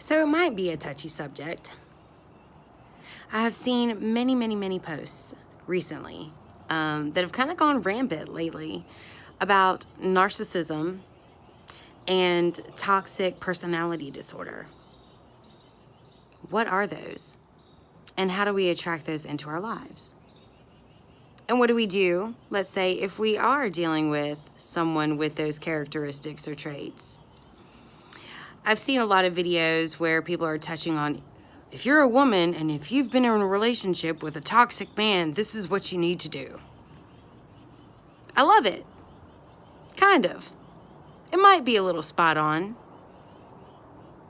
So it might be a touchy subject. I have seen many posts recently that have kind of gone rampant lately about narcissism and toxic personality disorder. What are those? And how do we attract those into our lives? And what do we do, let's say, if we are dealing with someone with those characteristics or traits? I've seen a lot of videos where people are touching on, if you're a woman and if you've been in a relationship with a toxic man, this is what you need to do. I love it. Kind of. It might be a little spot on.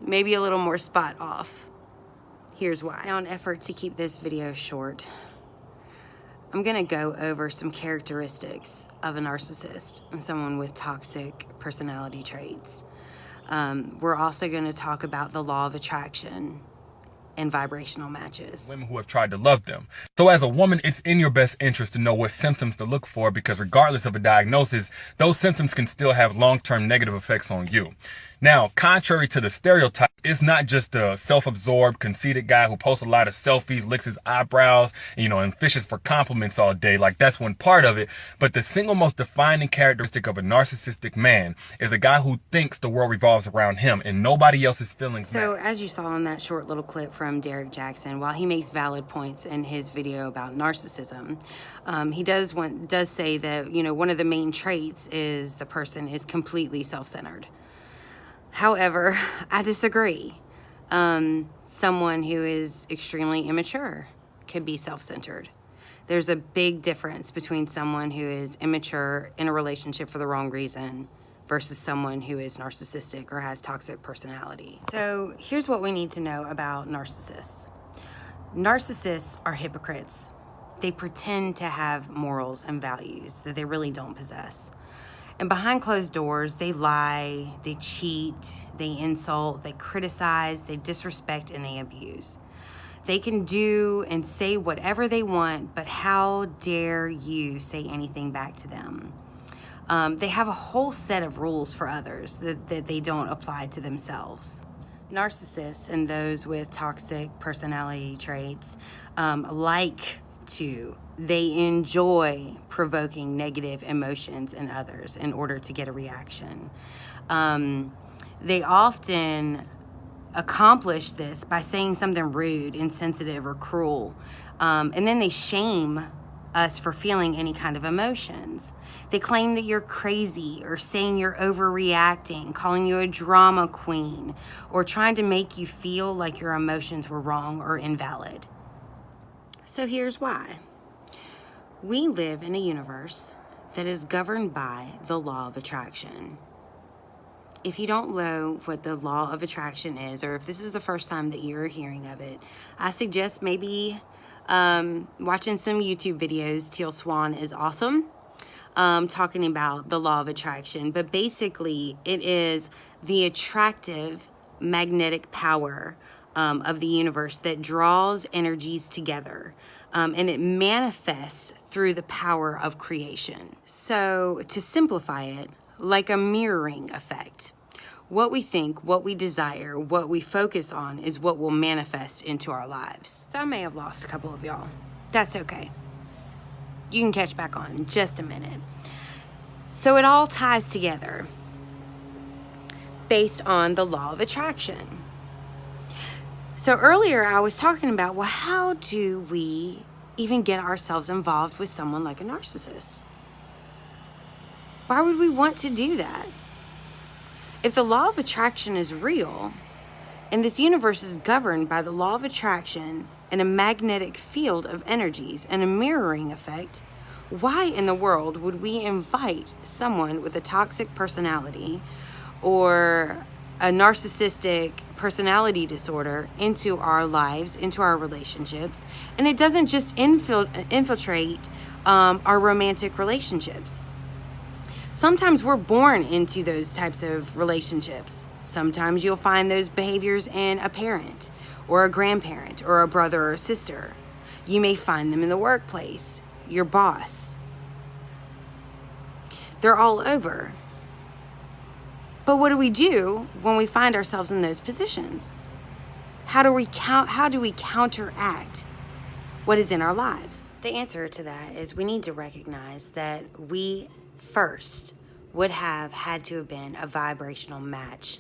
Maybe a little more spot off. Here's why. Now, in an effort to keep this video short, I'm gonna go over some characteristics of a narcissist and someone with toxic personality traits. We're also gonna talk about the law of attraction and vibrational matches. Women who have tried to love them. So as a woman, it's in your best interest to know what symptoms to look for, because regardless of a diagnosis, those symptoms can still have long-term negative effects on you. Now, contrary to the stereotype, it's not just a self-absorbed, conceited guy who posts a lot of selfies, licks his eyebrows, and fishes for compliments all day. Like, that's one part of it. But the single most defining characteristic of a narcissistic man is a guy who thinks the world revolves around him and nobody else's feelings matter. So, as you saw in that short little clip from Derek Jackson, while he makes valid points in his video about narcissism, he does say that, one of the main traits is the person is completely self-centered. However, I disagree. Someone who is extremely immature could be self-centered. There's a big difference between someone who is immature in a relationship for the wrong reason versus someone who is narcissistic or has toxic personality. So here's what we need to know about narcissists. Narcissists are hypocrites. They pretend to have morals and values that they really don't possess. And behind closed doors, they lie, they cheat, they insult, they criticize, they disrespect, and they abuse. They can do and say whatever they want, but how dare you say anything back to them? They have a whole set of rules for others that they don't apply to themselves. Narcissists and those with toxic personality traits they enjoy provoking negative emotions in others in order to get a reaction. They often accomplish this by saying something rude, insensitive, or cruel. And then they shame us for feeling any kind of emotions. They claim that you're crazy or saying you're overreacting, calling you a drama queen, or trying to make you feel like your emotions were wrong or invalid. So here's why. We live in a universe that is governed by the law of attraction. If you don't know what the law of attraction is, or if this is the first time that you're hearing of it, I suggest maybe watching some YouTube videos. Teal Swan is awesome, talking about the law of attraction. But basically, it is the attractive magnetic power of the universe that draws energies together. And it manifests through the power of creation. So to simplify it, like a mirroring effect, what we think, what we desire, what we focus on is what will manifest into our lives. So I may have lost a couple of y'all. That's okay. You can catch back on in just a minute. So it all ties together based on the law of attraction. So earlier I was talking about, well, how do we even get ourselves involved with someone like a narcissist? Why would we want to do that? If the law of attraction is real, and this universe is governed by the law of attraction and a magnetic field of energies and a mirroring effect, why in the world would we invite someone with a toxic personality or a narcissistic personality disorder into our lives, into our relationships? And it doesn't just infiltrate our romantic relationships. Sometimes we're born into those types of relationships. Sometimes you'll find those behaviors in a parent or a grandparent or a brother or a sister. You may find them in the workplace, your boss. They're all over. But what do we do when we find ourselves in those positions? How do we counteract what is in our lives? The answer to that is we need to recognize that we first would have had to have been a vibrational match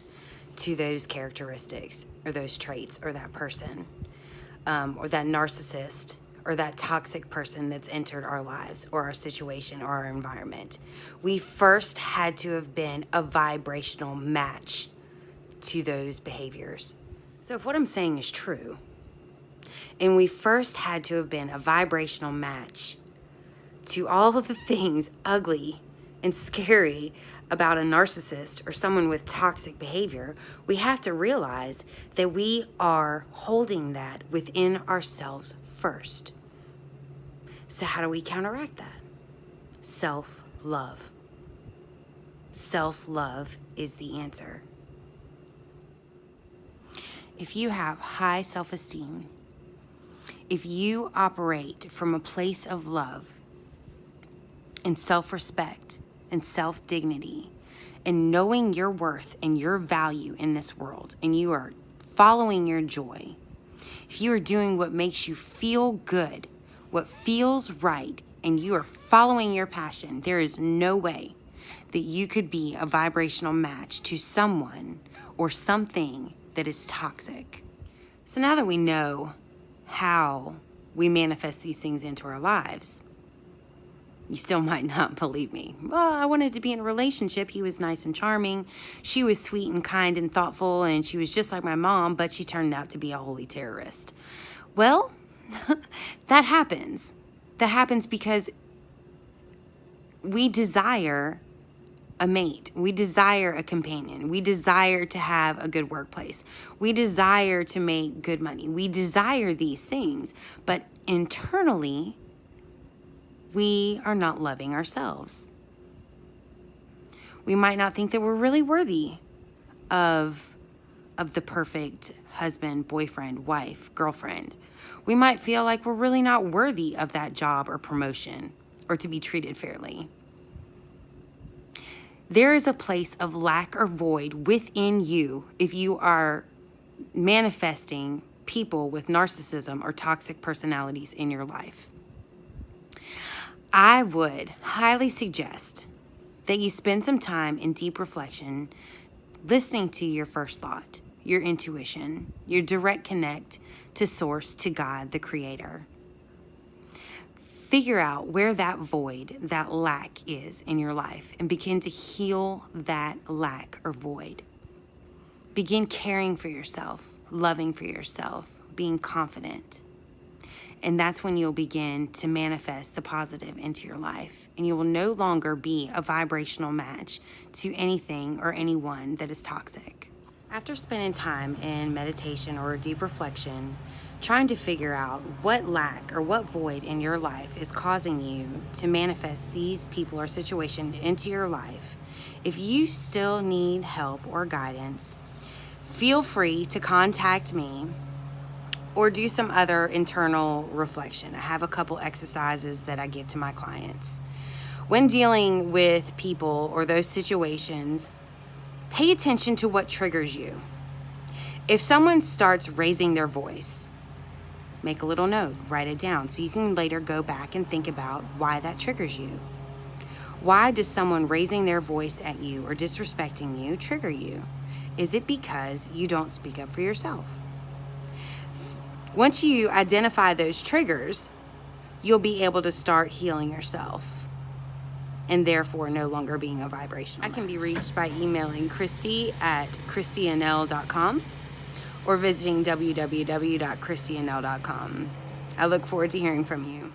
to those characteristics or those traits or that person, or that narcissist or that toxic person that's entered our lives or our situation or our environment. We first had to have been a vibrational match to those behaviors. So if what I'm saying is true, and we first had to have been a vibrational match to all of the things ugly and scary about a narcissist or someone with toxic behavior, we have to realize that we are holding that within ourselves first. So how do we counteract that? Self-love. Self-love is the answer. If you have high self-esteem, if you operate from a place of love and self-respect and self-dignity and knowing your worth and your value in this world, and you are following your joy, if you are doing what makes you feel good, what feels right, and you are following your passion, there is no way that you could be a vibrational match to someone or something that is toxic. So now that we know how we manifest these things into our lives, you still might not believe me. Well, I wanted to be in a relationship. He was nice and charming. She was sweet and kind and thoughtful, and she was just like my mom, but she turned out to be a holy terrorist. Well, that happens. That happens because we desire a mate. We desire a companion. We desire to have a good workplace. We desire to make good money. We desire these things, but internally, we are not loving ourselves. We might not think that we're really worthy of the perfect husband, boyfriend, wife, girlfriend. We might feel like we're really not worthy of that job or promotion or to be treated fairly. There is a place of lack or void within you if you are manifesting people with narcissism or toxic personalities in your life. I would highly suggest that you spend some time in deep reflection, listening to your first thought, your intuition, your direct connect to Source, to God, the Creator. Figure out where that void, that lack is in your life, and begin to heal that lack or void. Begin caring for yourself, loving for yourself, being confident. And that's when you'll begin to manifest the positive into your life. And you will no longer be a vibrational match to anything or anyone that is toxic. After spending time in meditation or deep reflection, trying to figure out what lack or what void in your life is causing you to manifest these people or situations into your life, if you still need help or guidance, feel free to contact me or do some other internal reflection. I have a couple exercises that I give to my clients. When dealing with people or those situations, pay attention to what triggers you. If someone starts raising their voice, make a little note, write it down so you can later go back and think about why that triggers you. Why does someone raising their voice at you or disrespecting you trigger you? Is it because you don't speak up for yourself? Once you identify those triggers, you'll be able to start healing yourself and therefore no longer being a vibrational. I can be reached by emailing Christy@ChristyAnel.com or visiting www.ChristyAnel.com. I look forward to hearing from you.